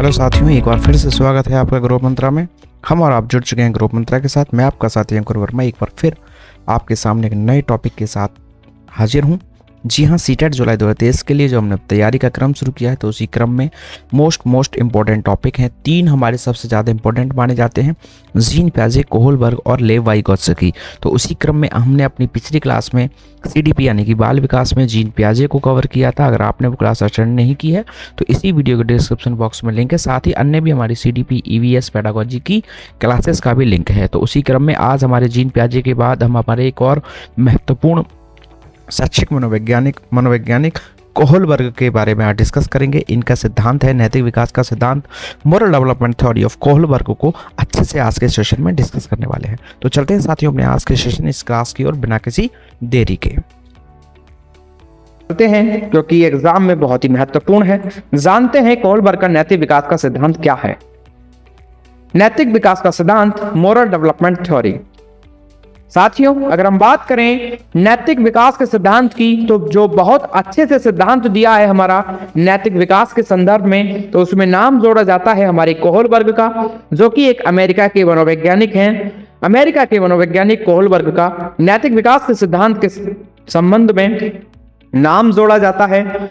Hello साथियों, एक बार फिर से स्वागत है आपका ग्रोथ मंत्रा में। हम और आप जुड़ चुके हैं ग्रोथ मंत्रा के साथ। मैं आपका साथी अंकुर वर्मा एक बार फिर आपके सामने एक नए टॉपिक के साथ हाजिर हूं। जी हां, सीटेट जुलाई 2023 के लिए जो हमने तैयारी का क्रम शुरू किया है, तो उसी क्रम में मोस्ट इंपॉर्टेंट टॉपिक हैं। 3 हमारे सबसे ज़्यादा इंपॉर्टेंट माने जाते हैं, जीन पियाजे, कोहलबर्ग और लेव वाइगोत्स्की। तो उसी क्रम में हमने अपनी पिछली क्लास में सीडीपी यानी कि बाल विकास में जीन पियाजे को कवर किया था। अगर आपने वो क्लास अटेंड नहीं की है तो इसी वीडियो के डिस्क्रिप्शन बॉक्स में लिंक है, साथ ही अन्य भी हमारी सीडीपी ईवीएस पेडागोजी की क्लासेस का भी लिंक है। तो उसी क्रम में आज हमारे जीन पियाजे के बाद हम हमारे एक और महत्वपूर्ण शैक्षिक मनोवैज्ञानिक कोहलबर्ग के बारे में आज डिस्कस करेंगे। इनका सिद्धांत है नैतिक विकास का सिद्धांत, moral development theory of Kohlberg को अच्छे से आज के सेशन में डिस्कस करने वाले हैं। तो चलते हैं साथियों अपने आज के सेशन इस क्लास की ओर बिना किसी देरी के चलते हैं, क्योंकि एग्जाम में बहुत ही महत्वपूर्ण है। जानते हैं कोहलबर्ग का नैतिक विकास का सिद्धांत क्या है। नैतिक विकास का सिद्धांत, मोरल डेवलपमेंट थ्योरी। साथियों, अगर हम बात करें नैतिक विकास के सिद्धांत की, तो जो बहुत अच्छे से सिद्धांत दिया है हमारा नैतिक विकास के संदर्भ में, तो उसमें नाम जोड़ा जाता है हमारे कोहलबर्ग का, जो कि एक अमेरिका के मनोवैज्ञानिक हैं। अमेरिका के मनोवैज्ञानिक कोहलबर्ग का नैतिक विकास के सिद्धांत के संबंध में नाम जोड़ा जाता है,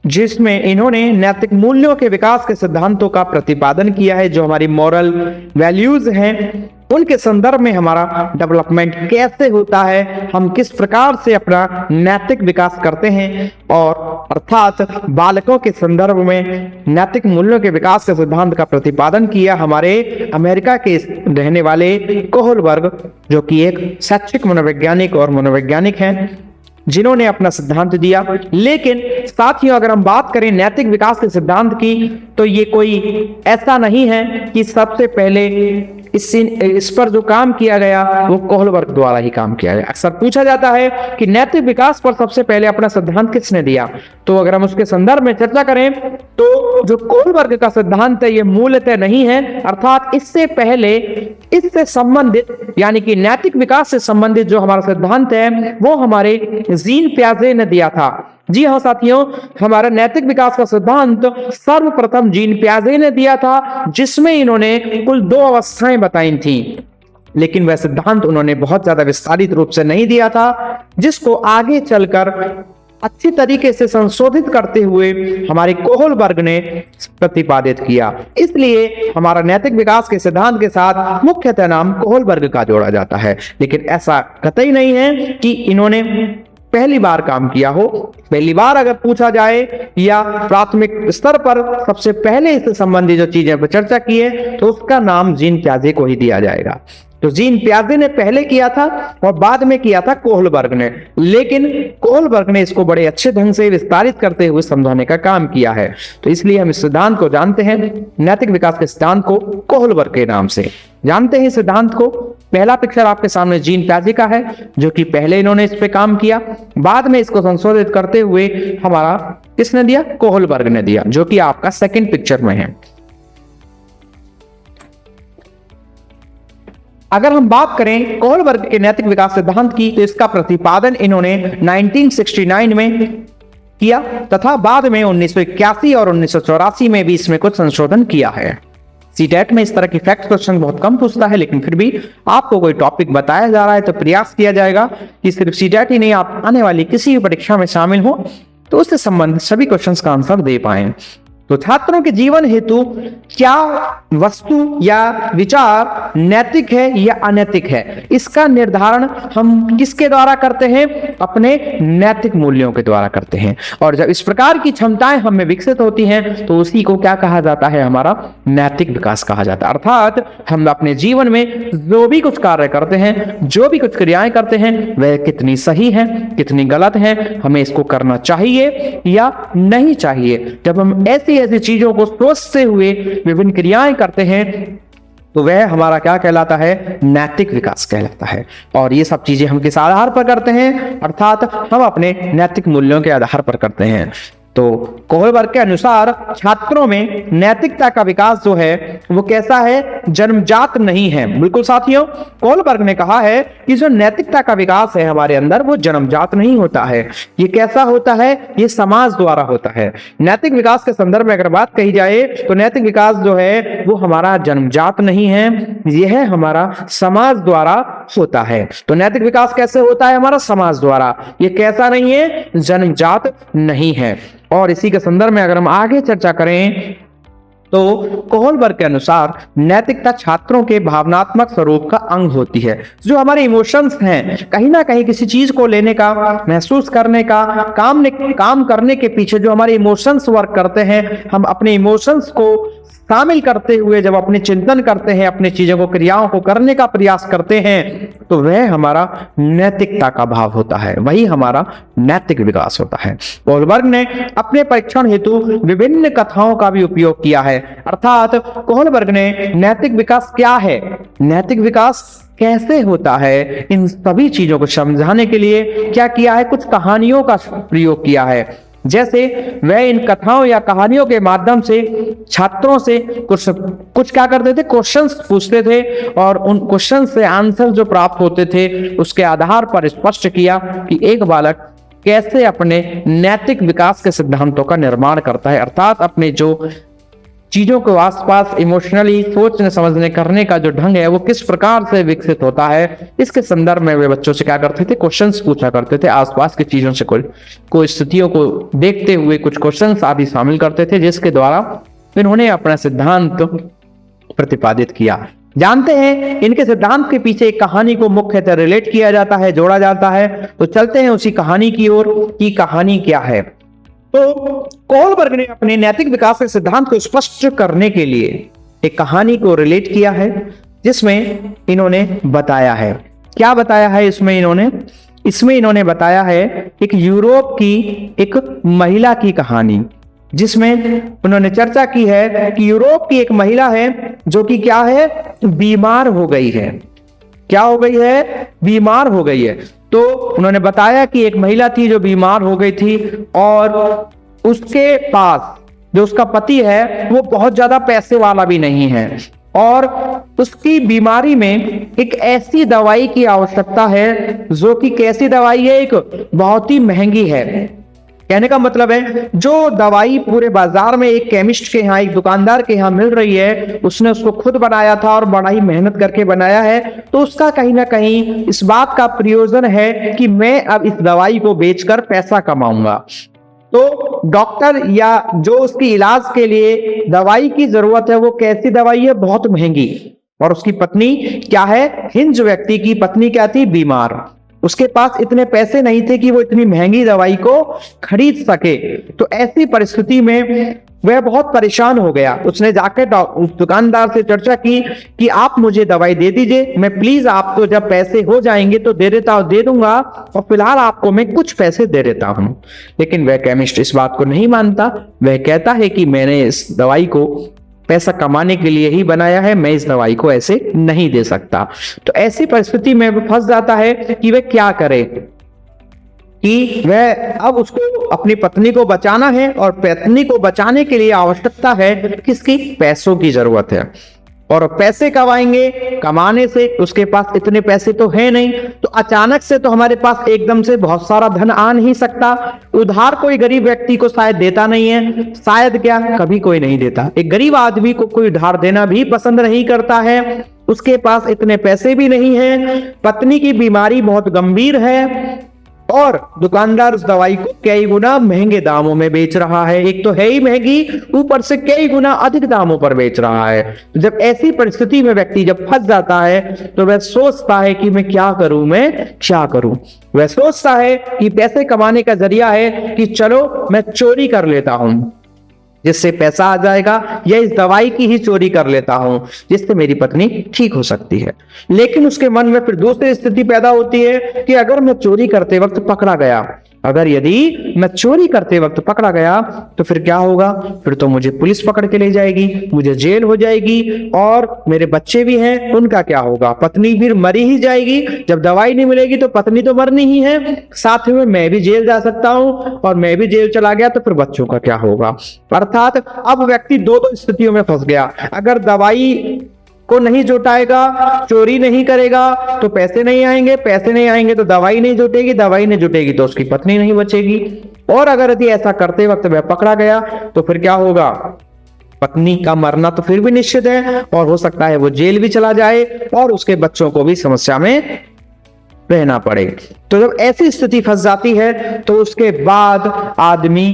जिसमें इन्होंने नैतिक मूल्यों के विकास के सिद्धांतों का प्रतिपादन किया है। जो हमारी मॉरल वैल्यूज हैं, उनके संदर्भ में हमारा डेवलपमेंट कैसे होता है, हम किस प्रकार से अपना नैतिक विकास करते हैं, और अर्थात बालकों के संदर्भ में नैतिक मूल्यों के विकास के सिद्धांत का प्रतिपादन किया हमारे अमेरिका के रहने वाले कोहलबर्ग, जो कि एक शैक्षिक मनोवैज्ञानिक और मनोवैज्ञानिक हैं, जिन्होंने अपना सिद्धांत दिया। लेकिन साथियों, अगर हम बात करें नैतिक विकास के सिद्धांत की, तो ये कोई ऐसा नहीं है कि सबसे पहले इस पर जो काम किया गया वो कोहलबर्ग द्वारा ही काम किया गया। अक्सर पूछा जाता है कि नैतिक विकास पर सबसे पहले अपना सिद्धांत किसने दिया। तो अगर हम उसके संदर्भ में चर्चा करें, तो जो कोहलबर्ग का सिद्धांत है ये मूलतः नहीं है, अर्थात इससे पहले इससे संबंधित यानी कि नैतिक विकास से संबंधित जो हमारा सिद्धांत है वो हमारे जीन पियाजे ने दिया था। जी हाँ साथियों, हमारा नैतिक विकास का सिद्धांत सर्वप्रथम जीन पियाजे ने दिया था, जिसमें इन्होंने कुल 2 अवस्थाएं बताई थी। लेकिन वह सिद्धांत उन्होंने बहुत ज्यादा विस्तारित रूप से नहीं दिया था, जिसको आगे चलकर अच्छी तरीके से संशोधित करते हुए हमारे कोहलबर्ग ने प्रतिपादित किया। इसलिए हमारा नैतिक विकास के सिद्धांत के साथ मुख्यतः नाम कोहलबर्ग का जोड़ा जाता है। लेकिन ऐसा कतई नहीं है कि इन्होंने पहली बार काम किया हो। पहली बार अगर पूछा जाए या प्राथमिक स्तर पर सबसे पहले इससे संबंधित जो चीजें पर चर्चा की है, तो उसका नाम जीन पियाजे को ही दिया जाएगा। तो जीन पियाजे ने पहले किया था और बाद में किया था कोहलबर्ग ने, लेकिन कोहलबर्ग ने इसको बड़े अच्छे ढंग से विस्तारित करते हुए समझाने का काम किया है। तो इसलिए हम इस सिद्धांत को जानते हैं, नैतिक विकास के सिद्धांत को कोहलबर्ग के नाम से जानते हैं। सिद्धांत को पहला पिक्चर आपके सामने जीन पियाजे का है, जो कि पहले इन्होंने इस पे काम किया, बाद में इसको संशोधित करते हुए हमारा किसने दिया, कोहलबर्ग ने दिया, जो कि आपका सेकंड पिक्चर में है। अगर हम बात करें कोहलबर्ग के नैतिक विकास सिद्धांत की, तो इसका प्रतिपादन इन्होंने 1969 में किया तथा बाद में 1981 और 1984 में भी इसमें कुछ संशोधन किया है। सीटेट में इस तरह की फैक्ट क्वेश्चन बहुत कम पूछता है, लेकिन फिर भी आपको कोई टॉपिक बताया जा रहा है तो प्रयास किया जाएगा कि सिर्फ सीटेट ही नहीं, आप आने वाली किसी भी परीक्षा में शामिल हो तो उससे संबंधित सभी क्वेश्चंस का आंसर दे पाएं। तो छात्रों के जीवन हेतु क्या वस्तु या विचार नैतिक है या अनैतिक है, इसका निर्धारण हम किसके द्वारा करते हैं, अपने नैतिक मूल्यों के द्वारा करते हैं। और जब इस प्रकार की क्षमताएं हमें विकसित होती हैं, तो उसी को क्या कहा जाता है, हमारा नैतिक विकास कहा जाता है। अर्थात हम अपने जीवन में जो भी कुछ कार्य करते हैं, जो भी कुछ क्रियाएं करते हैं, वह कितनी सही है, कितनी गलत है, हमें इसको करना चाहिए या नहीं चाहिए। जब हम ऐसी चीजों को सोचते हुए विभिन्न क्रियाएं करते हैं, तो वह हमारा क्या कहलाता है, नैतिक विकास कहलाता है। और ये सब चीजें हम किस आधार पर करते हैं, अर्थात हम अपने नैतिक मूल्यों के आधार पर करते हैं। तो कोहलबर्ग के अनुसार छात्रों में नैतिकता का विकास जो है वो कैसा है, जन्मजात नहीं है। बिल्कुल साथियों, कोहलबर्ग ने कहा है कि जो नैतिकता का विकास है हमारे अंदर वो जन्मजात नहीं होता है, ये कैसा होता है, ये समाज द्वारा होता है। नैतिक विकास के संदर्भ में अगर बात कही जाए तो नैतिक विकास जो है वो हमारा जन्मजात नहीं है, यह हमारा समाज द्वारा होता है। तो नैतिक विकास कैसे होता है, हमारा समाज द्वारा, ये कैसा नहीं है, जन्मजात नहीं है। और इसी के संदर्भ में अगर हम आगे चर्चा करें तो कोहलबर्ग के अनुसार नैतिकता छात्रों के भावनात्मक स्वरूप का अंग होती है। जो हमारे इमोशंस हैं, कहीं ना कहीं किसी चीज को लेने का, महसूस करने का, काम करने के पीछे जो हमारे इमोशंस वर्क करते हैं, हम अपने इमोशंस को शामिल करते हुए जब अपने चिंतन करते हैं, अपने चीजों को, क्रियाओं को करने का प्रयास करते हैं, तो वह हमारा नैतिकता का भाव होता है, वही हमारा नैतिक विकास होता है। कोहलबर्ग ने अपने परीक्षण हेतु विभिन्न कथाओं का भी उपयोग किया है। अर्थात कोहलबर्ग ने नैतिक विकास क्या है, नैतिक विकास कैसे होता है, इन सभी चीजों को समझाने के लिए क्या किया है, कुछ कहानियों का प्रयोग किया है। जैसे वह इन कथाओं या कहानियों के माध्यम से छात्रों से कुछ क्या करते थे, क्वेश्चंस पूछते थे, और उन क्वेश्चन से आंसर जो प्राप्त होते थे उसके आधार पर स्पष्ट किया कि एक बालक कैसे अपने नैतिक विकास के सिद्धांतों का निर्माण करता है। अर्थात अपने जो चीजों को आसपास इमोशनली सोचने समझने करने का जो ढंग है वो किस प्रकार से विकसित होता है, इसके संदर्भ में वे बच्चों से क्या करते थे, क्वेश्चंस पूछा करते थे। आसपास की चीजों से कोई स्थितियों को देखते हुए कुछ क्वेश्चंस आदि शामिल करते थे, जिसके द्वारा इन्होंने अपना सिद्धांत प्रतिपादित किया। जानते हैं इनके सिद्धांत के पीछे एक कहानी को मुख्यतः रिलेट किया जाता है, जोड़ा जाता है। तो चलते हैं उसी कहानी की ओर कि कहानी क्या है। तो कोहलबर्ग ने अपने नैतिक विकास के सिद्धांत को स्पष्ट करने के लिए एक कहानी को रिलेट किया है, जिसमें इन्होंने बताया है, क्या बताया है इसमें इन्होंने बताया है एक यूरोप की एक महिला की कहानी, जिसमें उन्होंने चर्चा की है कि यूरोप की एक महिला है जो कि क्या है, बीमार हो गई है। क्या हो गई है, बीमार हो गई है। तो उन्होंने बताया कि एक महिला थी जो बीमार हो गई थी, और उसके पास जो उसका पति है वो बहुत ज्यादा पैसे वाला भी नहीं है, और उसकी बीमारी में एक ऐसी दवाई की आवश्यकता है जो कि कैसी दवाई है, एक बहुत ही महंगी है। कहने का मतलब है जो दवाई पूरे बाजार में एक केमिस्ट के यहाँ, एक दुकानदार के यहाँ मिल रही है, उसने उसको खुद बनाया था और बड़ा ही मेहनत करके बनाया है, तो उसका कहीं ना कहीं इस बात का प्रयोजन है कि मैं अब इस दवाई को बेचकर पैसा कमाऊंगा। तो डॉक्टर या जो उसकी इलाज के लिए दवाई की जरूरत है वो कैसी दवाई है, बहुत महंगी। और उसकी पत्नी क्या है, हिंज व्यक्ति की पत्नी क्या थी, बीमार। उसके पास इतने पैसे नहीं थे कि वो इतनी महंगी दवाई को खरीद सके। तो ऐसी परिस्थिति में वह बहुत परेशान हो गया। उसने जाकर उस दुकानदार से चर्चा की कि आप मुझे दवाई दे दीजिए, मैं प्लीज आपको जब पैसे हो जाएंगे तो दे दूंगा, और फिलहाल आपको मैं कुछ पैसे दे देता हूं। लेकिन वह केमिस्ट इस बात को नहीं मानता। वह कहता है कि मैंने इस दवाई को पैसा कमाने के लिए ही बनाया है, मैं इस दवाई को ऐसे नहीं दे सकता। तो ऐसी परिस्थिति में वह फंस जाता है कि वह क्या करे, कि वह अब उसको अपनी पत्नी को बचाना है, और पत्नी को बचाने के लिए आवश्यकता है किसकी, पैसों की जरूरत है। और पैसे कब आएंगे, कमाने से। उसके पास इतने पैसे तो है नहीं, तो अचानक से तो हमारे पास एकदम से बहुत सारा धन आ नहीं सकता। उधार कोई गरीब व्यक्ति को शायद देता नहीं है, शायद क्या, कभी कोई नहीं देता। एक गरीब आदमी को कोई उधार देना भी पसंद नहीं करता है। उसके पास इतने पैसे भी नहीं है, पत्नी की बीमारी बहुत गंभीर है, और दुकानदार उस दवाई को कई गुना महंगे दामों में बेच रहा है। एक तो है ही महंगी, ऊपर से कई गुना अधिक दामों पर बेच रहा है। जब ऐसी परिस्थिति में व्यक्ति जब फंस जाता है तो वह सोचता है कि मैं क्या करूं, वह सोचता है कि पैसे कमाने का जरिया है कि चलो मैं चोरी कर लेता हूं, जिससे पैसा आ जाएगा, या इस दवाई की ही चोरी कर लेता हूं जिससे मेरी पत्नी ठीक हो सकती है। लेकिन उसके मन में फिर दूसरी स्थिति पैदा होती है कि अगर मैं चोरी करते वक्त पकड़ा गया, अगर यदि मैं चोरी करते वक्त पकड़ा गया तो फिर क्या होगा, फिर तो मुझे पुलिस पकड़ के ले जाएगी, मुझे जेल हो जाएगी, और मेरे बच्चे भी हैं उनका क्या होगा, पत्नी फिर मरी ही जाएगी, जब दवाई नहीं मिलेगी तो पत्नी तो मरनी ही है, साथ में मैं भी जेल जा सकता हूं, और मैं भी जेल चला गया तो फिर बच्चों का क्या होगा। अर्थात अब व्यक्ति दो स्थितियों में फंस गया। अगर दवाई को नहीं जुटाएगा, चोरी नहीं करेगा तो पैसे नहीं आएंगे, पैसे नहीं आएंगे तो दवाई नहीं जुटेगी, दवाई नहीं जुटेगी तो उसकी पत्नी नहीं बचेगी, और अगर यदि ऐसा करते वक्त वह पकड़ा गया तो फिर क्या होगा, पत्नी का मरना तो फिर भी निश्चित है, और हो सकता है वो जेल भी चला जाए और उसके बच्चों को भी समस्या में रहना पड़े। तो जब ऐसी स्थिति फंस जाती है तो उसके बाद आदमी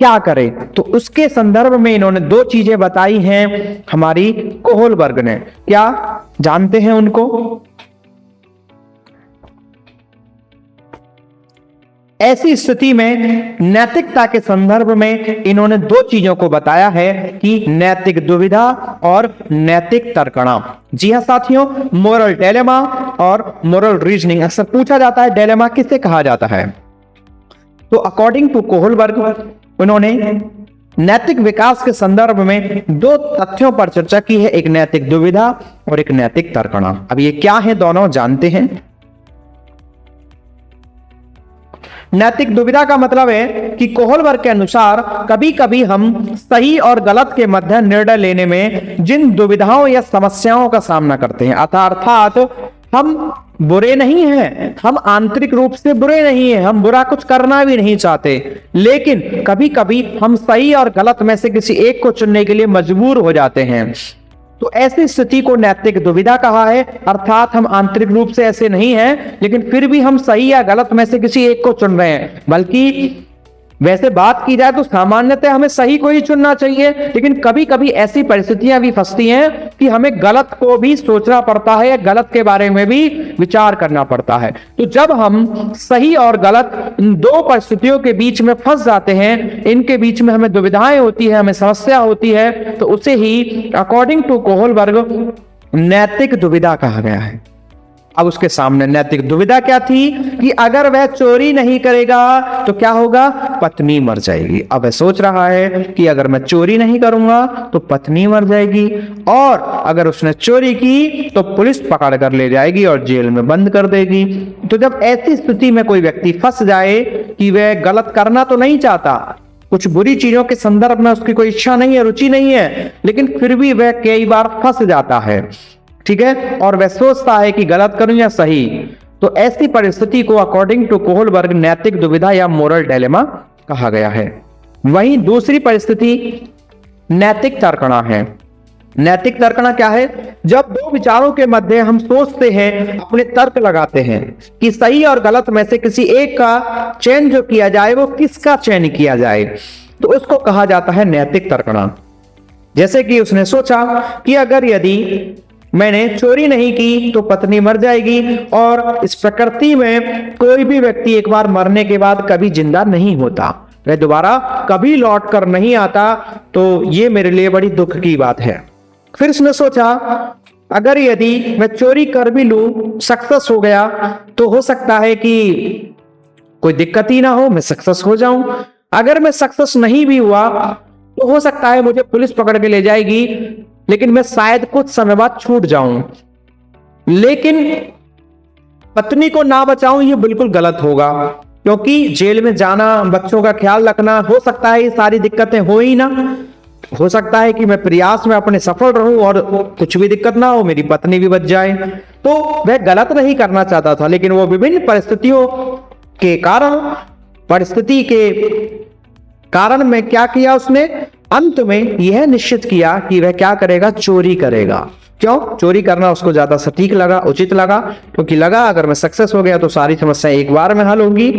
क्या करे, तो उसके संदर्भ में इन्होंने दो चीजें बताई हैं हमारी कोहलबर्ग ने। क्या जानते हैं उनको? ऐसी स्थिति में नैतिकता के संदर्भ में इन्होंने दो चीजों को बताया है कि नैतिक दुविधा और नैतिक तर्कणा। जी हां साथियों, मोरल डिलेमा और मोरल रीजनिंग अक्सर पूछा जाता है, डिलेमा किसे कहा जाता है? तो अकॉर्डिंग टू कोहलबर्ग उन्होंने नैतिक विकास के संदर्भ में दो तथ्यों पर चर्चा की है, एक नैतिक दुविधा और एक नैतिक तर्कणा। अब ये क्या है दोनों जानते हैं? नैतिक दुविधा का मतलब है कि कोहलबर्ग के अनुसार कभी कभी हम सही और गलत के मध्य निर्णय लेने में जिन दुविधाओं या समस्याओं का सामना करते हैं, अर्थात हम बुरे नहीं हैं, हम आंतरिक रूप से बुरे नहीं हैं, हम बुरा कुछ करना भी नहीं चाहते, लेकिन कभी कभी हम सही और गलत में से किसी एक को चुनने के लिए मजबूर हो जाते हैं। तो ऐसी स्थिति को नैतिक दुविधा कहा है, अर्थात हम आंतरिक रूप से ऐसे नहीं हैं लेकिन फिर भी हम सही या गलत में से किसी एक को चुन रहे हैं। बल्कि वैसे बात की जाए तो सामान्यतः हमें सही को ही चुनना चाहिए, लेकिन कभी कभी ऐसी परिस्थितियां भी फंसती हैं कि हमें गलत को भी सोचना पड़ता है, गलत के बारे में भी विचार करना पड़ता है। तो जब हम सही और गलत इन दो परिस्थितियों के बीच में फंस जाते हैं, इनके बीच में हमें दुविधाएं होती है, हमें समस्या होती है, तो उसे ही अकॉर्डिंग टू कोहलबर्ग नैतिक दुविधा कहा गया है। अब उसके सामने नैतिक दुविधा क्या थी कि अगर वह चोरी नहीं करेगा तो क्या होगा, पत्नी मर जाएगी। अब वह सोच रहा है कि अगर मैं चोरी नहीं करूंगा तो पत्नी मर जाएगी, और अगर उसने चोरी की तो पुलिस पकड़ कर ले जाएगी और जेल में बंद कर देगी। तो जब ऐसी स्थिति में कोई व्यक्ति फंस जाए कि वह गलत करना तो नहीं चाहता, कुछ बुरी चीजों के संदर्भ में उसकी कोई इच्छा नहीं है, रुचि नहीं है, लेकिन फिर भी वह कई बार फंस जाता है, ठीक है, और वह सोचता है कि गलत करूं या सही, तो ऐसी परिस्थिति को अकॉर्डिंग टू कोहलबर्ग नैतिक दुविधा या मोरल डिलेमा कहा गया है। वहीं दूसरी परिस्थिति नैतिक तर्कणा है। नैतिक तर्कणा क्या है? जब दो विचारों के मध्य हम सोचते हैं, अपने तर्क लगाते हैं कि सही और गलत में से किसी एक का चयन जो किया जाए वो किसका चयन किया जाए, तो उसको कहा जाता है नैतिक तर्कणा। जैसे कि उसने सोचा कि अगर यदि मैंने चोरी नहीं की तो पत्नी मर जाएगी, और इस प्रकृति में कोई भी व्यक्ति एक बार मरने के बाद कभी जिंदा नहीं होता, वह दोबारा कभी लौट कर नहीं आता, तो ये मेरे लिए बड़ी दुख की बात है। फिर उसने सोचा अगर यदि मैं चोरी कर भी लूं, सक्सेस हो गया, तो हो सकता है कि कोई दिक्कत ही ना हो, मैं सक्सेस हो जाऊं। अगर मैं सक्सेस नहीं भी हुआ तो हो सकता है मुझे पुलिस पकड़ के ले जाएगी, लेकिन मैं शायद कुछ समय बाद छूट जाऊं, लेकिन पत्नी को ना बचाऊं ये बिल्कुल गलत होगा, क्योंकि जेल में जाना, बच्चों का ख्याल रखना, हो सकता है ये सारी दिक्कतें हो ही ना, हो सकता है कि मैं प्रयास में अपने सफल रहूं और कुछ भी दिक्कत ना हो, मेरी पत्नी भी बच जाए। तो वह गलत नहीं करना चाहता था, लेकिन वो विभिन्न परिस्थितियों के कारण, परिस्थिति के कारण में क्या किया उसने, अंत में यह निश्चित किया कि वह क्या करेगा, चोरी करेगा। क्यों? चोरी करना उसको ज्यादा सटीक लगा, उचित लगा, क्योंकि लगा अगर मैं सक्सेस हो गया तो सारी समस्याएं एक बार में हल होंगी,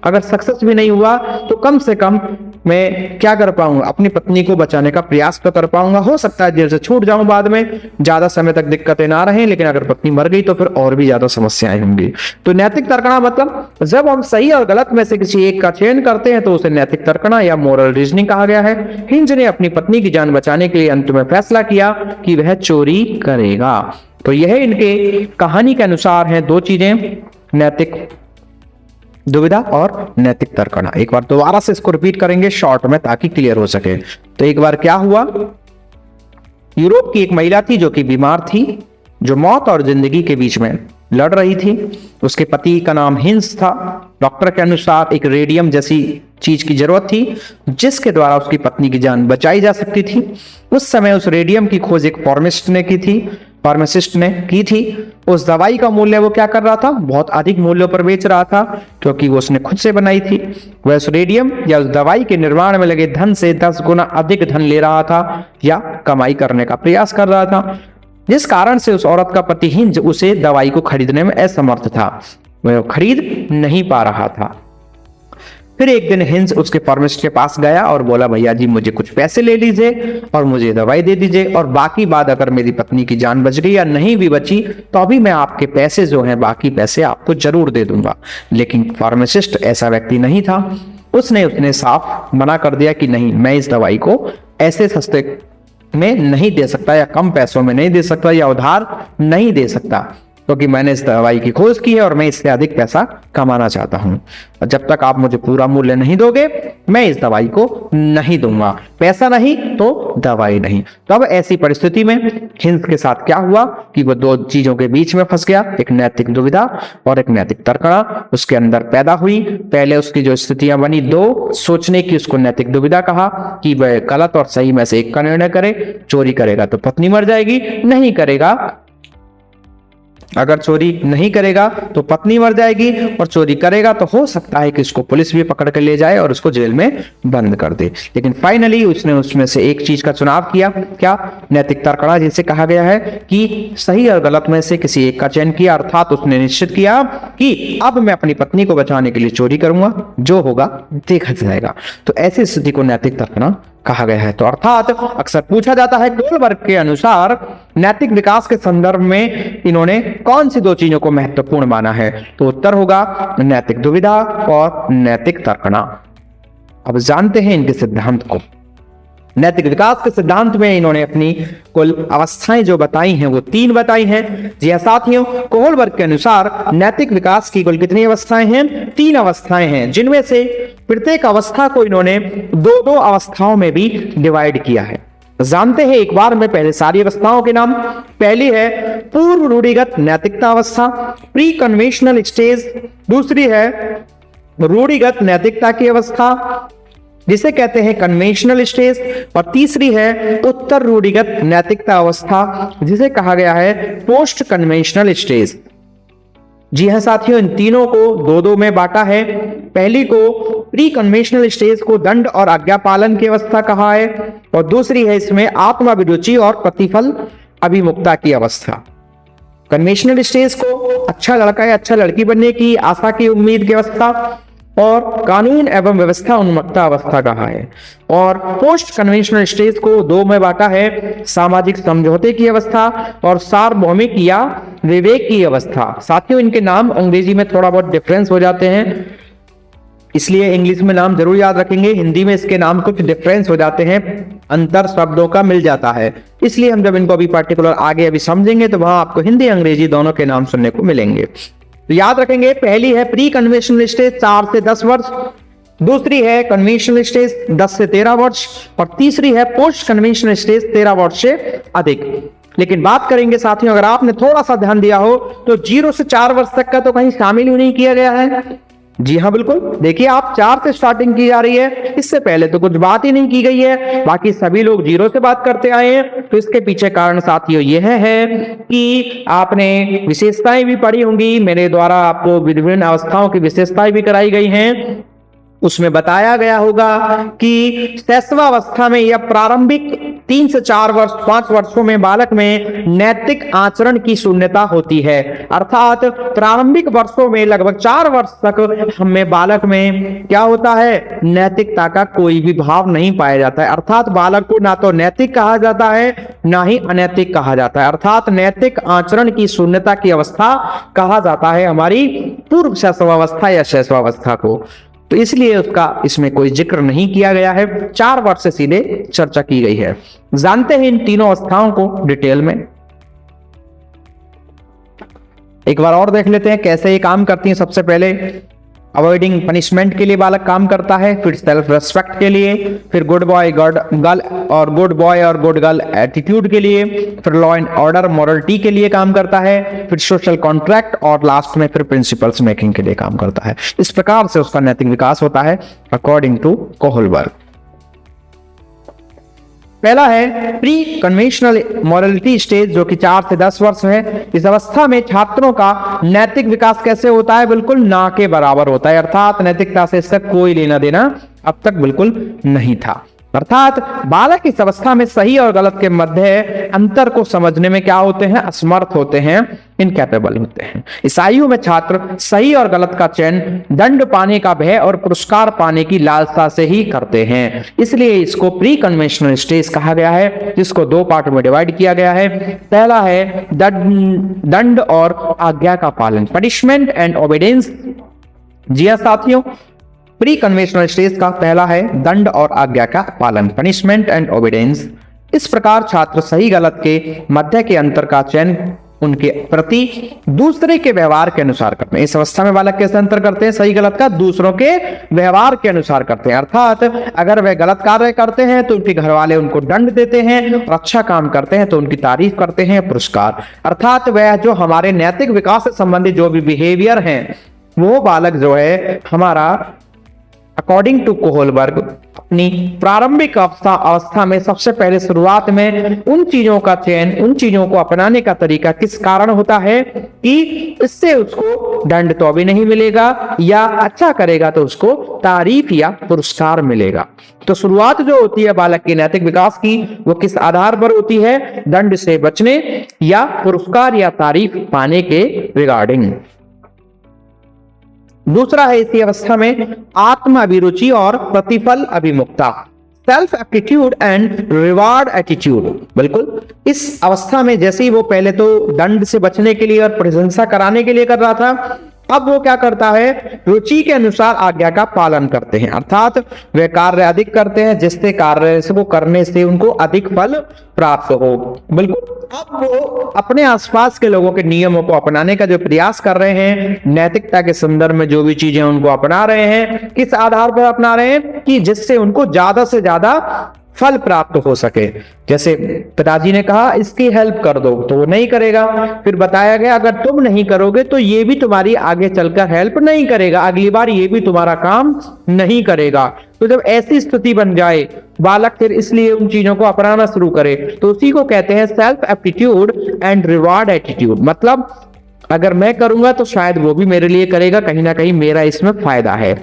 अगर सक्सेस भी नहीं हुआ तो कम से कम मैं क्या कर पाऊंगा, अपनी पत्नी को बचाने का प्रयास तो कर पाऊंगा। हो सकता है जेल से छूट जाऊं बाद में, ज्यादा समय तक दिक्कतें ना रहें, लेकिन अगर पत्नी मर गई तो फिर और भी ज्यादा समस्याएं होंगी। तो नैतिक तर्कणा मतलब जब हम सही और गलत में से किसी एक का चयन करते हैं तो उसे नैतिक तर्कणा या मोरल रीजनिंग कहा गया है। हिंज ने अपनी पत्नी की जान बचाने के लिए अंत में फैसला किया कि वह चोरी करेगा। तो यह इनके कहानी के अनुसार है दो चीजें, नैतिक दुविधा और नैतिक तर्कणा। एक बार दोबारा से इसको रिपीट करेंगे शॉर्ट में ताकि क्लियर हो सके। तो एक बार क्या हुआ, यूरोप की एक महिला थी जो कि बीमार थी, जो मौत और जिंदगी के बीच में लड़ रही थी। उसके पति का नाम हिंस था। डॉक्टर के अनुसार एक रेडियम जैसी चीज की जरूरत थी जिसके द्वारा उसकी पत्नी की जान बचाई जा सकती थी। उस समय उस रेडियम की खोज एक फार्मासिस्ट ने की थी। उस दवाई का मूल्य वो क्या कर रहा था, बहुत अधिक मूल्यों पर बेच रहा था क्योंकि वो उसने खुद से बनाई थी। वह उस रेडियम या उस दवाई के निर्माण में लगे धन से 10 गुना अधिक धन ले रहा था या कमाई करने का प्रयास कर रहा था, जिस कारण से उस औरत का पति हिंज उसे दवाई को खरीदने में असमर्थ था। वह खरीद नहीं पा रहा था। फिर एक दिन हिंज उसके फार्मासिस्ट के पास गया और बोला, भैया जी मुझे कुछ पैसे ले लीजिए और मुझे दवाई दे दीजिए, और बाकी बात अगर मेरी पत्नी की जान बच गई या नहीं भी बची तो अभी मैं आपके पैसे जो हैं बाकी पैसे आपको जरूर दे दूंगा। लेकिन फार्मासिस्ट ऐसा व्यक्ति नहीं था। उसने साफ मना कर दिया कि नहीं, मैं इस दवाई को ऐसे सस्ते में नहीं दे सकता या कम पैसों में नहीं दे सकता या उधार नहीं दे सकता, क्योंकि मैंने इस दवाई की खोज की है और मैं इससे अधिक पैसा कमाना चाहता हूं। जब तक आप मुझे पूरा मूल्य नहीं दोगे मैं इस दवाई को नहीं दूंगा। पैसा नहीं तो दवाई नहीं। तब ऐसी परिस्थिति में हिंस के साथ क्या हुआ कि वो दो चीजों के बीच में फंस गया, एक नैतिक दुविधा और एक नैतिक तर्कणा उसके अंदर पैदा हुई। पहले उसकी जो स्थितियां बनी दो सोचने की, उसको नैतिक दुविधा कहा कि वह गलत और सही में से एक का निर्णय करे। चोरी करेगा तो पत्नी मर जाएगी, नहीं करेगा, अगर चोरी नहीं करेगा तो पत्नी मर जाएगी, और चोरी करेगा तो हो सकता है कि इसको पुलिस भी पकड़ के ले जाए और उसको जेल में बंद कर दे। लेकिन फाइनली उसने उसमें से एक चीज का चुनाव किया, क्या, नैतिक तर्कणा, जिसे कहा गया है कि सही और गलत में से किसी एक का चयन किया। अर्थात उसने निश्चित किया कि अब मैं अपनी पत्नी को बचाने के लिए चोरी करूंगा, जो होगा देखा जाएगा। तो ऐसी स्थिति को नैतिक तर्कणा कहा गया है। तो अर्थात अक्सर पूछा जाता है कोलबर्ग के अनुसार नैतिक विकास के संदर्भ में इन्होंने कौन सी दो चीजों को महत्वपूर्ण माना है, तो उत्तर होगा नैतिक दुविधा और नैतिक तर्कणा। अब जानते हैं इनके सिद्धांत को। नैतिक विकास के सिद्धांत में इन्होंने अपनी कुल अवस्थाएं जो बताई हैं वो 3 बताई हैं। जी हाँ साथियों, कोहलबर्ग के अनुसार नैतिक विकास की कुल कितनी अवस्थाएं हैं? 3 अवस्थाएं हैं, जिनमें से प्रत्येक अवस्था को इन्होंने 2-2 अवस्थाओं में भी डिवाइड किया है। जानते हैं एक बार में पहले सारी अवस्थाओं के नाम। पहली है पूर्व रूढ़िगत नैतिकता अवस्था, प्री कन्वेंशनल स्टेज। दूसरी है रूढ़िगत नैतिकता की अवस्था, जिसे कहते हैं कन्वेंशनल स्टेज। और तीसरी है उत्तर रूढ़िगत नैतिकता अवस्था, जिसे कहा गया है पोस्ट कन्वेंशनल स्टेज। जी हाँ साथियों, इन तीनों को 2-2 में बांटा है। पहली को प्री कन्वेंशनल स्टेज को दंड और आज्ञा पालन की अवस्था कहा है, और दूसरी है इसमें आत्माभिरुचि और प्रतिफल अभिमुखता की अवस्था। कन्वेंशनल स्टेज को अच्छा लड़का या अच्छा लड़की बनने की आशा की उम्मीद की अवस्था, और कानून एवं व्यवस्था उन्मुखता अवस्था कहा है। और पोस्ट कन्वेंशनल स्टेज को 2 में बांटा है, सामाजिक समझौते की अवस्था और सार्वभौमिक या विवेक की अवस्था। साथियों, इनके नाम अंग्रेजी में थोड़ा बहुत डिफरेंस हो जाते हैं, इसलिए इंग्लिश में नाम जरूर याद रखेंगे। हिंदी में इसके नाम कुछ डिफरेंस हो जाते हैं, अंतर शब्दों का मिल जाता है, इसलिए हम जब इनको अभी पर्टिकुलर आगे अभी समझेंगे तो वहां आपको हिंदी अंग्रेजी दोनों के नाम सुनने को मिलेंगे। तो याद रखेंगे, पहली है प्री कन्वेंशनल स्टेज 4 से 10 वर्ष, दूसरी है कन्वेंशनल स्टेज 10 से 13 वर्ष, और तीसरी है पोस्ट कन्वेंशनल स्टेज 13 वर्ष से अधिक। लेकिन बात करेंगे साथियों, अगर आपने थोड़ा सा ध्यान दिया हो तो 0 से 4 वर्ष तक का तो कहीं शामिल ही नहीं किया गया है। जी हाँ बिल्कुल, देखिए आप 4 से स्टार्टिंग की जा रही है, इससे पहले तो कुछ बात ही नहीं की गई है, बाकी सभी लोग 0 से बात करते आए हैं। तो इसके पीछे कारण साथियों यह है कि आपने विशेषताएं भी पढ़ी होंगी, मेरे द्वारा आपको विभिन्न अवस्थाओं की विशेषताएं भी कराई गई हैं। उसमें बताया गया होगा कि शैशवावस्था में या प्रारंभिक 3 से 4 वर्ष 5 वर्षों में बालक में नैतिक आचरण की शून्यता होती है। अर्थात प्रारंभिक वर्षों में लगभग 4 वर्ष तक हमें बालक में क्या होता है, नैतिकता का कोई भी भाव नहीं पाया जाता है। अर्थात बालक को ना तो नैतिक कहा जाता है ना ही अनैतिक कहा जाता है। अर्थात नैतिक आचरण की शून्यता की अवस्था कहा जाता है हमारी पूर्व शैशवावस्था या शैशवावस्था को। तो इसलिए उसका इसमें कोई जिक्र नहीं किया गया है, 4 वर्ष से सीधे चर्चा की गई है। जानते हैं इन तीनों अवस्थाओं को डिटेल में, एक बार और देख लेते हैं कैसे ये काम करती हैं। सबसे पहले अवॉइडिंग पनिशमेंट के लिए बालक काम करता है, फिर सेल्फ रेस्पेक्ट के लिए, फिर गुड बॉय गर्ल और गुड बॉय और गुड गर्ल एटीट्यूड के लिए, फिर लॉ एंड ऑर्डर मॉरलिटी के लिए काम करता है, फिर सोशल कॉन्ट्रैक्ट और लास्ट में फिर प्रिंसिपल्स मेकिंग के लिए काम करता है। इस प्रकार से उसका नैतिक विकास होता है अकॉर्डिंग टू कोहलबर्ग। पहला है प्री कन्वेंशनल मॉरलिटी स्टेज, जो कि 4 से 10 वर्ष है। इस अवस्था में छात्रों का नैतिक विकास कैसे होता है? बिल्कुल ना के बराबर होता है, अर्थात नैतिकता से इसका कोई लेना देना अब तक बिल्कुल नहीं था। अर्थात बालक इस अवस्था में सही और गलत के मध्य अंतर को समझने में क्या होते हैं? असमर्थ होते हैं, इनकैपेबल होते हैं। इस आयु में छात्र सही और गलत का चयन दंड पाने का भय और पुरस्कार पाने की लालसा से ही करते हैं। इसलिए इसको प्री कन्वेंशनल स्टेज कहा गया है, जिसको 2 पार्ट में डिवाइड किया गया है। पहला है दंड और आज्ञा का पालन, पनिशमेंट एंड ओबीडियंस। जी हां साथियों, प्री कन्वेंशनल स्टेज का पहला है दंड और आज्ञा का पालन, पनिशमेंट एंड ओबीडियंस। इस प्रकार छात्र सही गलत के मध्य के अंतर का चयन उनके प्रति दूसरे के व्यवहार के अनुसार करते हैं। इस अवस्था में बालक कैसे अंतर करते हैं? सही गलत का दूसरों के व्यवहार के अनुसार करते हैं। अर्थात अगर वह गलत कार्य करते हैं तो उनके घर वाले उनको दंड देते हैं, और अच्छा काम करते हैं तो उनकी तारीफ करते हैं, पुरस्कार। अर्थात वह जो हमारे नैतिक विकास से संबंधित जो भी बिहेवियर है, वो बालक जो है हमारा अकॉर्डिंग टू कोहलबर्ग अपनी प्रारंभिक अवस्था में सबसे पहले शुरुआत में उन चीजों का चयन, उन चीजों को अपनाने का तरीका किस कारण होता है कि इससे उसको दंड तो अभी नहीं मिलेगा, या अच्छा करेगा तो उसको तारीफ या पुरस्कार मिलेगा। तो शुरुआत जो होती है बालक के नैतिक विकास की, वो किस आधार पर होती है? दंड से बचने या पुरस्कार या तारीफ पाने के रिगार्डिंग। दूसरा है इसी अवस्था में आत्म अभिरुचि और प्रतिफल अभिमुखता, self aptitude and reward attitude. बिल्कुल इस अवस्था में जैसे ही वो पहले तो दंड से बचने के लिए और प्रशंसा कराने के लिए कर रहा था, अब वो क्या करता है? रुचि के अनुसार आज्ञा का पालन करते हैं। अर्थात वे कार्य अधिक करते हैं जिससे कार्य को करने से उनको अधिक फल प्राप्त हो। बिल्कुल अब वो अपने आसपास के लोगों के नियमों को अपनाने का जो प्रयास कर रहे हैं, नैतिकता के संदर्भ में जो भी चीजें उनको अपना रहे हैं, किस आधार पर अपना रहे हैं? कि जिससे उनको ज्यादा से ज्यादा फल प्राप्त हो सके। जैसे पिताजी ने कहा इसकी हेल्प कर दो, तो वो नहीं करेगा। फिर बताया गया अगर तुम नहीं करोगे तो ये भी तुम्हारी आगे चलकर हेल्प नहीं करेगा, अगली बार ये भी तुम्हारा काम नहीं करेगा। तो जब ऐसी स्थिति बन जाए, बालक फिर इसलिए उन चीजों को अपनाना शुरू करे, तो उसी को कहते हैं self aptitude and reward attitude. मतलब अगर मैं करूंगा तो शायद वो भी मेरे लिए करेगा, कहीं ना कहीं मेरा इसमें फायदा है।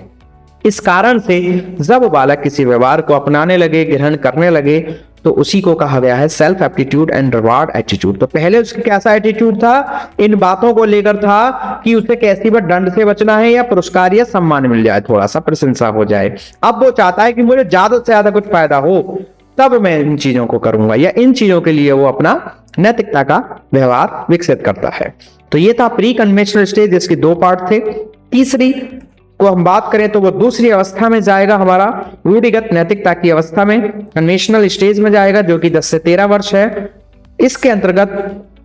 इस कारण से जब बालक किसी व्यवहार को अपनाने लगे, ग्रहण करने लगे, तो उसी को कहा गया है self aptitude and reward attitude. तो पहले उसका कैसा एटीट्यूड था? इन बातों को लेकर था कि उसे कैसी बार दंड से बचना है या पुरस्कार या सम्मान मिल जाए, थोड़ा सा प्रशंसा हो जाए। अब वो चाहता है कि मुझे ज्यादा से ज्यादा कुछ फायदा हो, तब मैं इन चीजों को करूंगा, या इन चीजों के लिए वो अपना नैतिकता का व्यवहार विकसित करता है। तो ये था प्री कन्वेंशनल स्टेज, जिसके 2 पार्ट थे। तीसरी को हम बात करें तो वो दूसरी अवस्था में जाएगा, हमारा रूढ़िगत नैतिकता की अवस्था में, कन्वेंशनल स्टेज में जाएगा, जो कि 10 से 13 वर्ष है। इसके अंतर्गत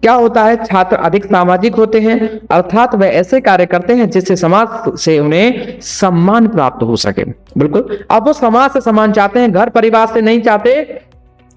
क्या होता है? छात्र अधिक सामाजिक होते हैं, अर्थात वह ऐसे कार्य करते हैं जिससे समाज से उन्हें सम्मान प्राप्त हो सके। बिल्कुल अब वो समाज से सम्मान चाहते हैं, घर परिवार से नहीं चाहते,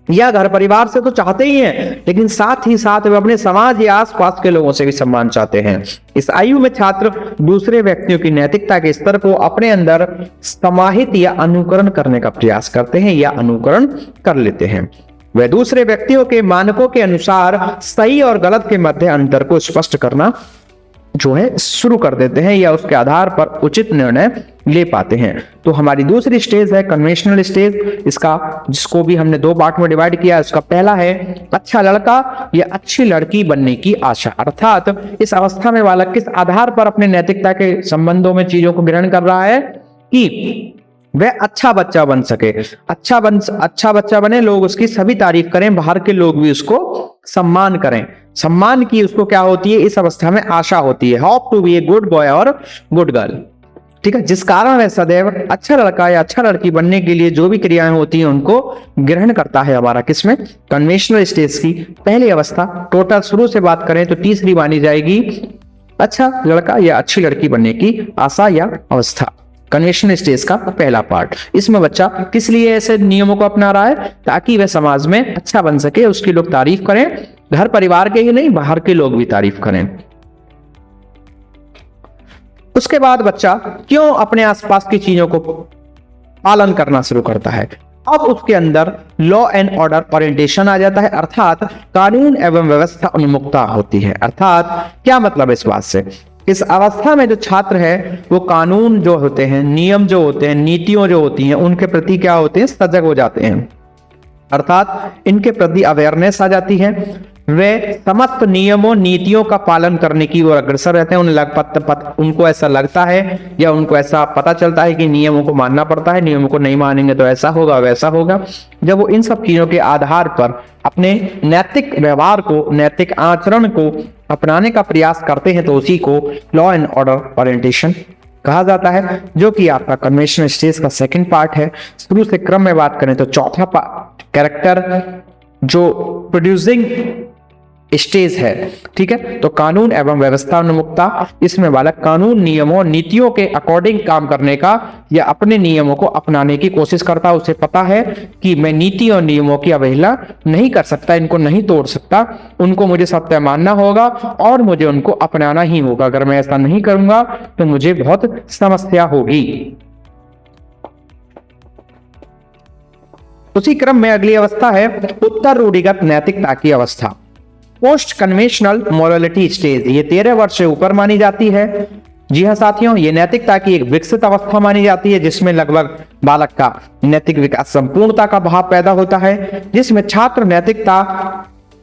या घर परिवार से तो चाहते ही हैं, लेकिन साथ ही साथ वे अपने समाज या आसपास के लोगों से भी सम्मान चाहते हैं। इस आयु में छात्र दूसरे व्यक्तियों की नैतिकता के स्तर को अपने अंदर समाहित या अनुकरण करने का प्रयास करते हैं या अनुकरण कर लेते हैं। वे दूसरे व्यक्तियों के मानकों के अनुसार सही और गलत के मध्य अंतर को स्पष्ट करना जो है शुरू कर देते हैं, या उसके आधार पर उचित निर्णय ले पाते हैं। तो हमारी दूसरी स्टेज है कन्वेंशनल स्टेज, इसका जिसको भी हमने 2 पार्ट में डिवाइड किया। उसका पहला है अच्छा लड़का या अच्छी लड़की बनने की आशा। अर्थात इस अवस्था में बालक किस आधार पर अपने नैतिकता के संबंधों में चीजों को ग्रहण कर रहा है कि वह अच्छा बच्चा बन सके, अच्छा बच्चा बने, लोग उसकी सभी तारीफ करें, बाहर के लोग भी उसको सम्मान करें। सम्मान की उसको क्या होती है? इस अवस्था में आशा होती है, hope to be a good boy और गुड गर्ल। ठीक है, जिस कारण वह सदैव अच्छा लड़का या अच्छा लड़की बनने के लिए जो भी क्रियाएं होती हैं उनको ग्रहण करता है। हमारा किसमें? कन्वेंशनल स्टेज की पहली अवस्था। टोटल शुरू से बात करें तो तीसरी मानी जाएगी अच्छा लड़का या अच्छी लड़की बनने की आशा या अवस्था। कन्वेंशनल स्टेज का पहला पार्ट, इसमें बच्चा किस लिए ऐसे नियमों को अपना रहा है, ताकि वह समाज में अच्छा बन सके, उसकी लोग तारीफ करें, घर परिवार के ही नहीं बाहर के लोग भी तारीफ करें। उसके बाद बच्चा क्यों अपने आसपास की चीजों को पालन करना शुरू करता है, अब उसके अंदर लॉ एंड ऑर्डर ओरिएंटेशन आ जाता है, अर्थात कानून एवं व्यवस्था उन्मुखता होती है। अर्थात क्या मतलब इस बात से, इस अवस्था में जो छात्र है वो कानून जो होते हैं, नियम जो होते हैं, नीतियों जो होती हैं, उनके प्रति क्या होते हैं, सजग हो जाते हैं, अर्थात इनके प्रति अवेयरनेस आ जाती है। वे समस्त नियमों नीतियों का पालन करने की ओर अग्रसर रहते हैं। उनको ऐसा लगता है या उनको ऐसा पता चलता है कि नियमों को मानना पड़ता है, नियमों को नहीं मानेंगे तो ऐसा होगा वैसा होगा। जब वो इन सब चीजों के आधार पर अपने नैतिक व्यवहार को, नैतिक आचरण को अपनाने का प्रयास करते हैं तो उसी को लॉ एंड ऑर्डर ओरिएंटेशन कहा जाता है, जो कि आपका कन्वेंशनल स्टेज का सेकंड पार्ट है। शुरू से क्रम में बात करें तो चौथा कैरेक्टर जो प्रोड्यूसिंग स्टेज है, ठीक है, तो कानून एवं व्यवस्था उन्मुखता, इसमें बालक कानून नियमों नीतियों के अकॉर्डिंग काम करने का या अपने नियमों को अपनाने की कोशिश करता है। उसे पता है कि मैं नीति और नियमों की अवहेलना नहीं कर सकता, इनको नहीं तोड़ सकता, उनको मुझे सत्य मानना होगा और मुझे उनको अपनाना ही होगा। अगर मैं ऐसा नहीं करूंगा तो मुझे बहुत समस्या होगी। उसी क्रम में अगली अवस्था है उत्तर रूढ़िगत नैतिकता की अवस्था, पोस्ट कन्वेंशनल मोरालिटी स्टेज। ये 13 वर्ष से ऊपर मानी जाती है। जी हाँ साथियों, ये नैतिकता की एक विकसित अवस्था मानी जाती है, जिसमें लगभग बालक का नैतिक विकास संपूर्णता का भाव पैदा होता है, जिसमें छात्र नैतिकता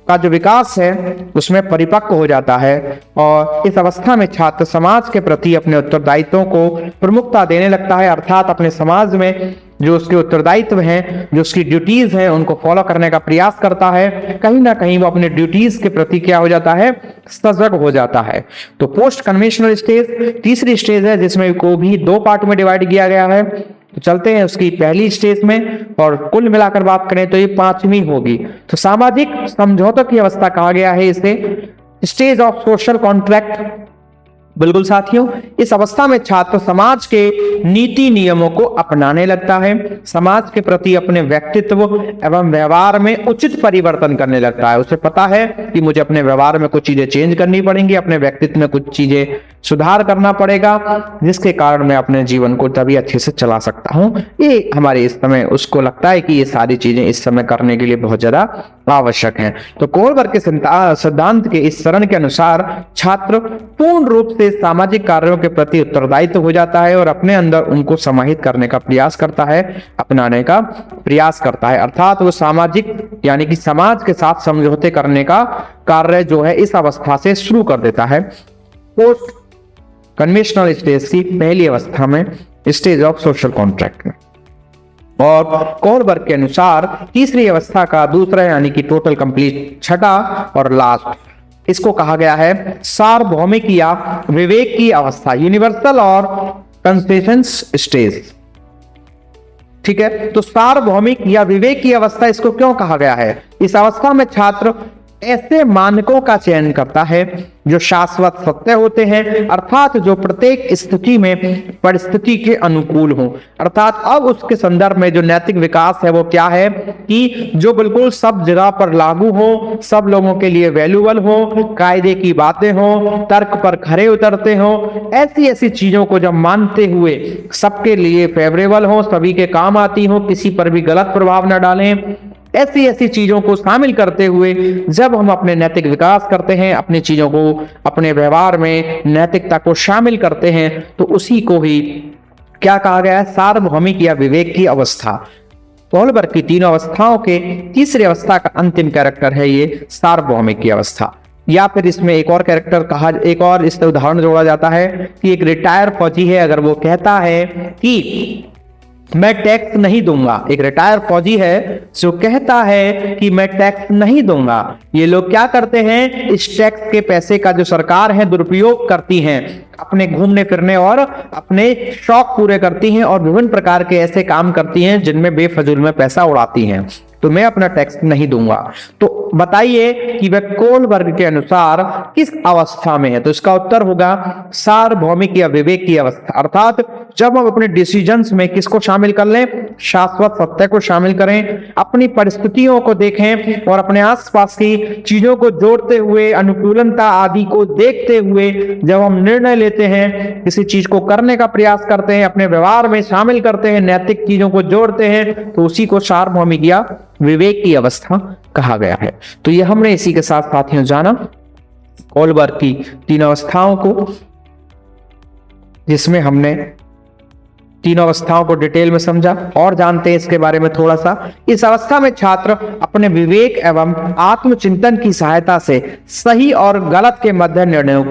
का जो विकास है उसमें परिपक्व हो जाता है। और इस अवस्था में छात्र समाज के प्रति अपने उत्तरदायित्वों को प्रमुखता देने लगता है, अर्थात अपने समाज में जो उसके उत्तरदायित्व हैं, जो उसकी ड्यूटीज हैं, उनको फॉलो करने का प्रयास करता है। कहीं ना कहीं वो अपने ड्यूटीज के प्रति क्या हो जाता है, सजग हो जाता है। तो पोस्ट कन्वेंशनल स्टेज तीसरी स्टेज है, जिसमें को भी 2 पार्ट में डिवाइड किया गया है। तो चलते हैं उसकी पहली स्टेज में, और कुल मिलाकर बात करें तो ये 5वीं होगी। तो सामाजिक समझौतों की अवस्था कहा गया है इसे, स्टेज ऑफ सोशल कॉन्ट्रैक्ट। बिल्कुल साथियों, इस अवस्था में छात्र समाज के नीति नियमों को अपनाने लगता है, समाज के प्रति अपने व्यक्तित्व एवं व्यवहार में उचित परिवर्तन करने लगता है। उसे पता है कि मुझे अपने व्यवहार में कुछ चीजें चेंज करनी पड़ेंगी, अपने व्यक्तित्व में कुछ चीजें सुधार करना पड़ेगा, जिसके कारण मैं अपने जीवन को तभी अच्छे से चला सकता हूं। ये हमारे इस समय उसको लगता है कि ये सारी चीजें इस समय करने के लिए बहुत ज्यादा आवश्यक हैं। तो कोलबर्ग के सिद्धांत के इस चरण के अनुसार छात्र पूर्ण रूप से सामाजिक कार्यों के प्रति उत्तरदायित्व हो जाता है और अपने अंदर उनको समाहित करने का प्रयास करता है, अपनाने का प्रयास करता है, अर्थात वो सामाजिक यानी कि समाज के साथ समझौते करने का कार्य जो है इस अवस्था से शुरू कर देता है। पोस्ट कन्वेंशनल स्टेज की पहली अवस्था में, स्टेज ऑफ सोशल कॉन्ट्रैक्ट में। और कोलबर्ग के अनुसार तीसरी अवस्था का दूसरा यानी कि टोटल कंप्लीट छठा और लास्ट, इसको कहा गया है सार्वभौमिक या विवेक की अवस्था, यूनिवर्सल और कंसेशंस स्टेज। ठीक है, तो सार्वभौमिक या विवेक की अवस्था इसको क्यों कहा गया है? इस अवस्था में छात्र ऐसे मानकों का चयन करता है जो शाश्वत सत्य होते हैं, अर्थात जो प्रत्येक स्थिति में परिस्थिति के अनुकूल हो। अर्थात अब उसके संदर्भ में जो नैतिक विकास है वो क्या है कि जो बिल्कुल सब जगह पर लागू हो, सब लोगों के लिए वैल्यूएबल हो, कायदे की बातें हो, तर्क पर खरे उतरते हो, ऐसी ऐसी चीजों को जब मानते हुए सबके लिए फेवरेबल हो, सभी के काम आती हो, किसी पर भी गलत प्रभाव न डालें, ऐसी ऐसी चीजों को शामिल करते हुए जब हम अपने नैतिक विकास करते हैं, अपनी चीजों को अपने व्यवहार में नैतिकता को शामिल करते हैं, तो उसी को ही क्या कहा गया है? सार्वभौमिक या विवेक की अवस्था। कोलबर्ग की 3 अवस्थाओं के तीसरी अवस्था का अंतिम कैरेक्टर है ये सार्वभौमिक की अवस्था। या फिर इसमें एक और कैरेक्टर कहा, एक और इससे उदाहरण जोड़ा जाता है कि एक रिटायर फौजी है, अगर वो कहता है कि मैं टैक्स नहीं दूंगा, एक रिटायर फौजी है जो कहता है कि मैं टैक्स नहीं दूंगा, ये लोग क्या करते हैं? इस टैक्स के पैसे का जो सरकार है दुरुपयोग करती हैं, अपने घूमने फिरने और अपने शौक पूरे करती हैं और विभिन्न प्रकार के ऐसे काम करती हैं जिनमें बेफजूल में पैसा उड़ाती हैं। तो मैं अपना टैक्स नहीं दूंगा। तो बताइए कि वह कोलबर्ग के अनुसार किस अवस्था में है? तो इसका उत्तर होगा सार्वभौमिक या विवेक की अवस्था। अर्थात जब हम अपने डिसीजंस में किसको शामिल कर लें? शाश्वत सत्य को शामिल करें, अपनी परिस्थितियों को देखें और अपने आसपास की चीजों को जोड़ते हुए, अनुकूलता आदि को देखते हुए जब हम निर्णय लेते हैं, किसी चीज को करने का प्रयास करते हैं, अपने व्यवहार में शामिल करते हैं, नैतिक चीजों को जोड़ते हैं, तो उसी को सार्वभौमिक या विवेक की अवस्था कहा गया है। तो ये हमने इसी के साथ साथियों जाना कोलबर्ग की 3 अवस्थाओं को, जिसमें हमने तीनों अवस्थाओं को डिटेल में समझा और जानते हैं इसके बारे में थोड़ा सा। इस अवस्था में छात्र अपने विवेक एवं आत्मचिंतन की सहायता से सही और गलत के मध्य निर्णयों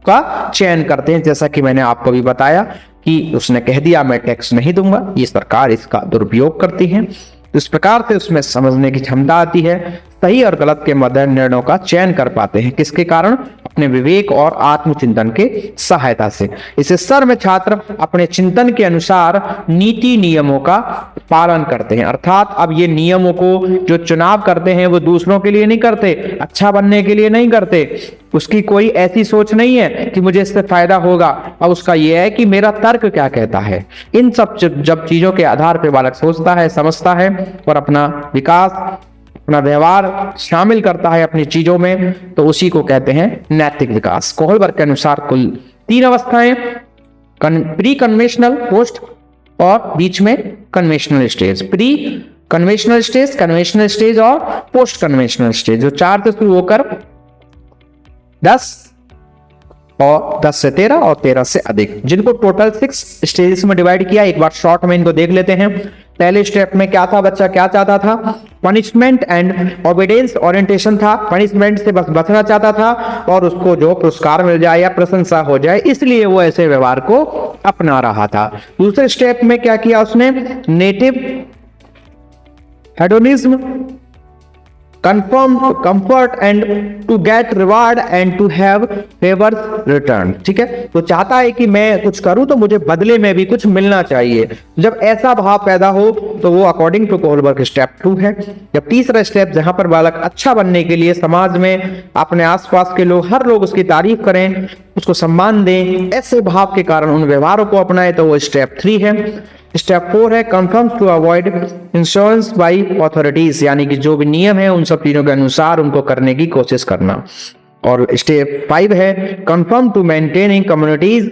का चयन करते हैं। जैसा कि मैंने आपको भी बताया कि उसने कह दिया मैं टैक्स नहीं दूंगा, ये सरकार इसका दुरुपयोग करती है। तो इस प्रकार से उसमें समझने की क्षमता आती है, सही और गलत के मध्य निर्णयों का चयन कर पाते हैं। किसके कारण? अपने विवेक और आत्मचिंतन के सहायता से। इस स्तर में छात्र अपने चिंतन के अनुसार नीति नियमों का पालन करते हैं। अर्थात अब ये नियमों को जो चुनाव करते हैं वो दूसरों के लिए नहीं करते, अच्छा बनने के लिए नहीं करते, उसकी कोई ऐसी सोच नहीं है कि मुझे इससे फायदा होगा, अब उसका यह है कि मेरा तर्क क्या कहता है। इन सब जब चीजों के आधार पर बालक सोचता है, समझता है और अपना विकास, अपना व्यवहार शामिल करता है अपनी चीजों में, तो उसी को कहते हैं नैतिक विकास। कोहलबर्ग के अनुसार कुल 3 अवस्थाएं, प्री कन्वेंशनल, पोस्ट और बीच में conventional stage. Pre conventional stage, conventional stage और पोस्ट कन्वेंशनल स्टेज, जो 4 से शुरू होकर 10 और 10 से 13 और 13 से अधिक, जिनको टोटल 6 स्टेजेस में डिवाइड किया। एक बार शॉर्ट में इनको देख लेते हैं। पहले स्टेप में क्या था? बच्चा क्या चाहता था? पनिशमेंट एंड ओबीडियंस ओरिएंटेशन था। पनिशमेंट से बस बचना चाहता था और उसको जो पुरस्कार मिल जाए या प्रशंसा हो जाए, इसलिए वो ऐसे व्यवहार को अपना रहा था। दूसरे स्टेप में क्या किया उसने? Native hedonism, comfort and to get reward and to have favours return. ठीक है, तो चाहता है कि मैं कुछ करूं तो मुझे बदले में भी कुछ मिलना चाहिए। जब ऐसा भाव पैदा हो तो वो अकॉर्डिंग टू कोहलबर्ग स्टेप 2 है। जब तीसरा स्टेप, जहां पर बालक अच्छा बनने के लिए समाज में अपने आसपास के लोग, हर लोग उसकी तारीफ करें, उसको सम्मान दें, ऐसे भाव के कारण उन व्यवहारों को अपनाए, तो वो स्टेप 3 है। स्टेप 4 है confirm to avoid insurance by authorities, यानी कि जो भी नियम है उन सब चीजों के अनुसार उनको करने की कोशिश करना। और स्टेप 5 है confirm to maintaining communities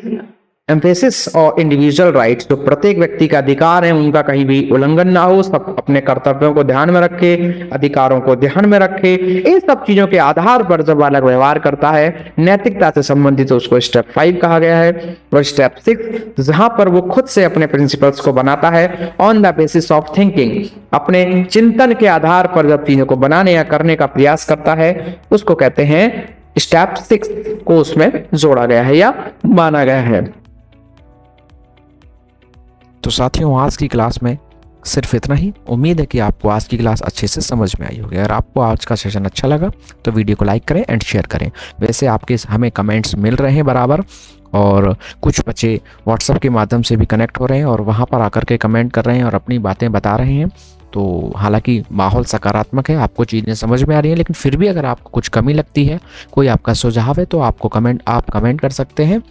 emphasis और इंडिविजुअल राइट्स, जो प्रत्येक व्यक्ति का अधिकार है उनका कहीं भी उल्लंघन ना हो, सब अपने कर्तव्यों को ध्यान में रखे, अधिकारों को ध्यान में रखे। इन सब चीजों के आधार पर जब बालक व्यवहार करता है नैतिकता से संबंधित, तो उसको स्टेप 5 कहा गया है। और स्टेप 6 जहां पर वो खुद से अपने प्रिंसिपल्स को बनाता है on the basis of thinking, अपने चिंतन के आधार पर जब चीजों को बनाने या करने का प्रयास करता है, उसको कहते हैं स्टेप 6 को उसमें जोड़ा गया है या माना गया है। तो साथियों, आज की क्लास में सिर्फ इतना ही। उम्मीद है कि आपको आज की क्लास अच्छे से समझ में आई होगी। अगर आपको आज का सेशन अच्छा लगा तो वीडियो को लाइक करें एंड शेयर करें। वैसे आपके हमें कमेंट्स मिल रहे हैं बराबर, और कुछ बच्चे व्हाट्सएप के माध्यम से भी कनेक्ट हो रहे हैं और वहाँ पर आकर के कमेंट कर रहे हैं और अपनी बातें बता रहे हैं। तो हालांकि माहौल सकारात्मक है, आपको चीज़ें समझ में आ रही हैं, लेकिन फिर भी अगर आपको कुछ कमी लगती है, कोई आपका सुझाव है, तो आप कमेंट कर सकते हैं,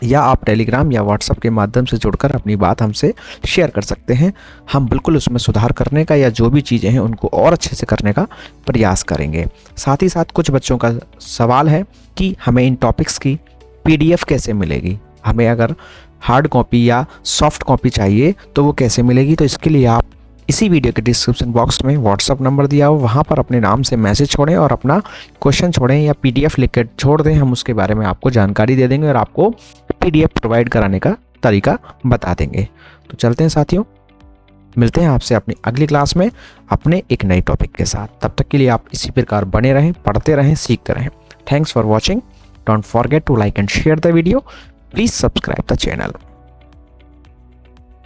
या आप टेलीग्राम या व्हाट्सएप के माध्यम से जुड़कर अपनी बात हमसे शेयर कर सकते हैं। हम बिल्कुल उसमें सुधार करने का या जो भी चीज़ें हैं उनको और अच्छे से करने का प्रयास करेंगे। साथ ही साथ कुछ बच्चों का सवाल है कि हमें इन टॉपिक्स की PDF कैसे मिलेगी, हमें अगर हार्ड कॉपी या सॉफ्ट कॉपी चाहिए तो वो कैसे मिलेगी। तो इसके लिए आप इसी वीडियो के डिस्क्रिप्शन बॉक्स में व्हाट्सअप नंबर दिया हो, वहाँ पर अपने नाम से मैसेज छोड़ें और अपना क्वेश्चन छोड़ें या PDF लिख कर छोड़ दें। हम उसके बारे में आपको जानकारी दे देंगे और आपको PDF प्रोवाइड कराने का तरीका बता देंगे। तो चलते हैं साथियों, मिलते हैं आपसे अपनी अगली क्लास में अपने एक नए टॉपिक के साथ। तब तक के लिए आप इसी प्रकार बने रहें, पढ़ते रहें, सीखते रहें। Thanks for watching. Don't forget to like and share the video. Please subscribe the channel.